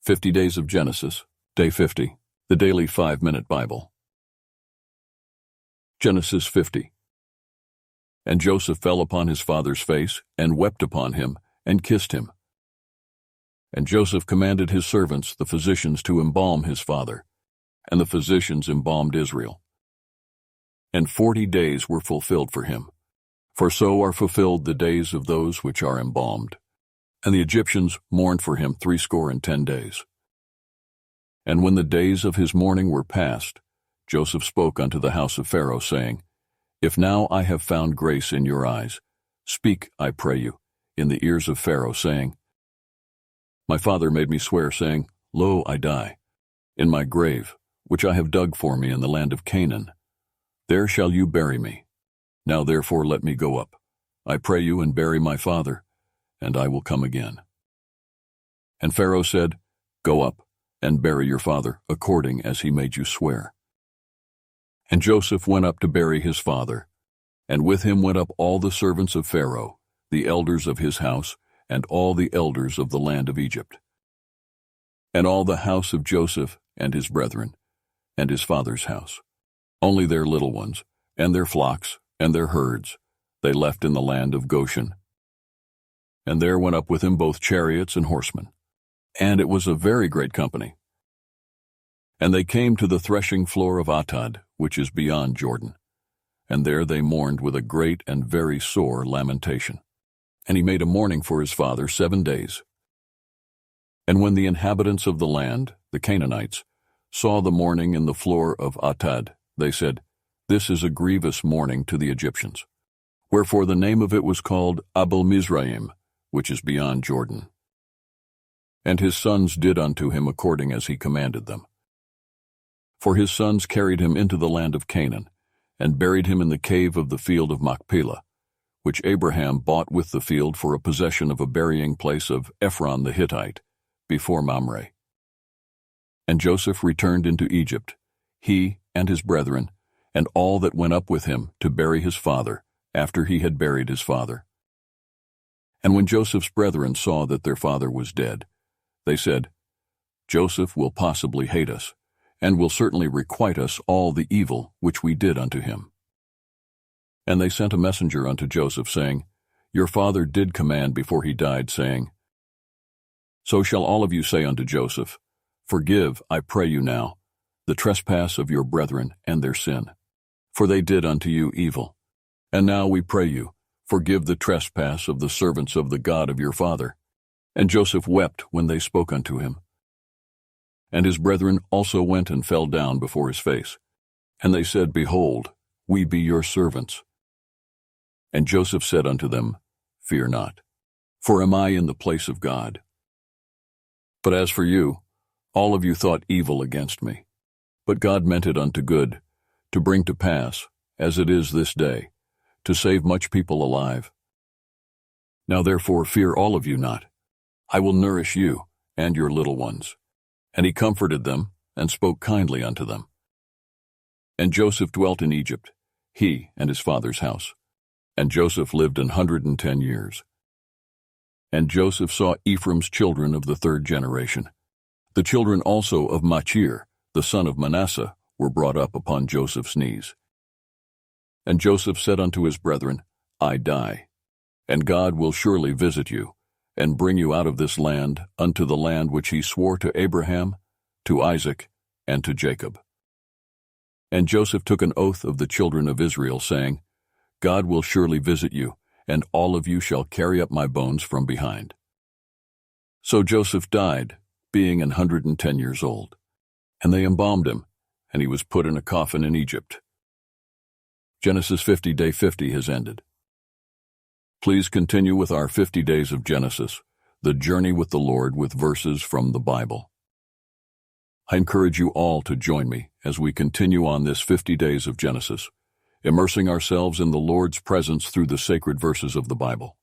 50 Days of Genesis, Day 50, the Daily 5-Minute Bible. Genesis 50. And Joseph fell upon his father's face, and wept upon him, and kissed him. And Joseph commanded his servants, the physicians, to embalm his father, and the physicians embalmed Israel. And 40 days were fulfilled for him, for so are fulfilled the days of those which are embalmed. And the Egyptians mourned for him 10 days. And when the days of his mourning were past, Joseph spoke unto the house of Pharaoh, saying, If now I have found grace in your eyes, speak, I pray you, in the ears of Pharaoh, saying, My father made me swear, saying, Lo, I die, in my grave, which I have dug for me in the land of Canaan. There shall you bury me. Now therefore let me go up, I pray you, and bury my father, and I will come again. And Pharaoh said, Go up, and bury your father, according as he made you swear. And Joseph went up to bury his father, and with him went up all the servants of Pharaoh, the elders of his house, and all the elders of the land of Egypt. And all the house of Joseph and his brethren, and his father's house, only their little ones, and their flocks, and their herds, they left in the land of Goshen. And there went up with him both chariots and horsemen, and it was a very great company. And they came to the threshing floor of Atad, which is beyond Jordan, and there they mourned with a great and very sore lamentation. And he made a mourning for his father 7 days. And when the inhabitants of the land, the Canaanites, saw the mourning in the floor of Atad, they said, This is a grievous mourning to the Egyptians. Wherefore the name of it was called Abel-Mizraim, which is beyond Jordan. And his sons did unto him according as he commanded them. For his sons carried him into the land of Canaan, and buried him in the cave of the field of Machpelah, which Abraham bought with the field for a possession of a burying place of Ephron the Hittite, before Mamre. And Joseph returned into Egypt, he and his brethren, and all that went up with him to bury his father, after he had buried his father. And when Joseph's brethren saw that their father was dead, they said, Joseph will possibly hate us, and will certainly requite us all the evil which we did unto him. And they sent a messenger unto Joseph, saying, Your father did command before he died, saying, So shall all of you say unto Joseph, Forgive, I pray you now, the trespass of your brethren and their sin, for they did unto you evil. And now we pray you, forgive the trespass of the servants of the God of your father. And Joseph wept when they spoke unto him. And his brethren also went and fell down before his face. And they said, Behold, we be your servants. And Joseph said unto them, Fear not, for am I in the place of God? But as for you, all of you thought evil against me. But God meant it unto good, to bring to pass, as it is this day, to save much people alive. Now therefore fear all of you not. I will nourish you and your little ones. And he comforted them, and spoke kindly unto them. And Joseph dwelt in Egypt, he and his father's house. And Joseph lived 110 years. And Joseph saw Ephraim's children of the 3rd generation. The children also of Machir, the son of Manasseh, were brought up upon Joseph's knees. And Joseph said unto his brethren, I die, and God will surely visit you, and bring you out of this land unto the land which he swore to Abraham, to Isaac, and to Jacob. And Joseph took an oath of the children of Israel, saying, God will surely visit you, and all of you shall carry up my bones from behind. So Joseph died, being 110 years old. And they embalmed him, and he was put in a coffin in Egypt. Genesis 50, Day 50 has ended. Please continue with our 50 Days of Genesis, the journey with the Lord with verses from the Bible. I encourage you all to join me as we continue on this 50 Days of Genesis, immersing ourselves in the Lord's presence through the sacred verses of the Bible.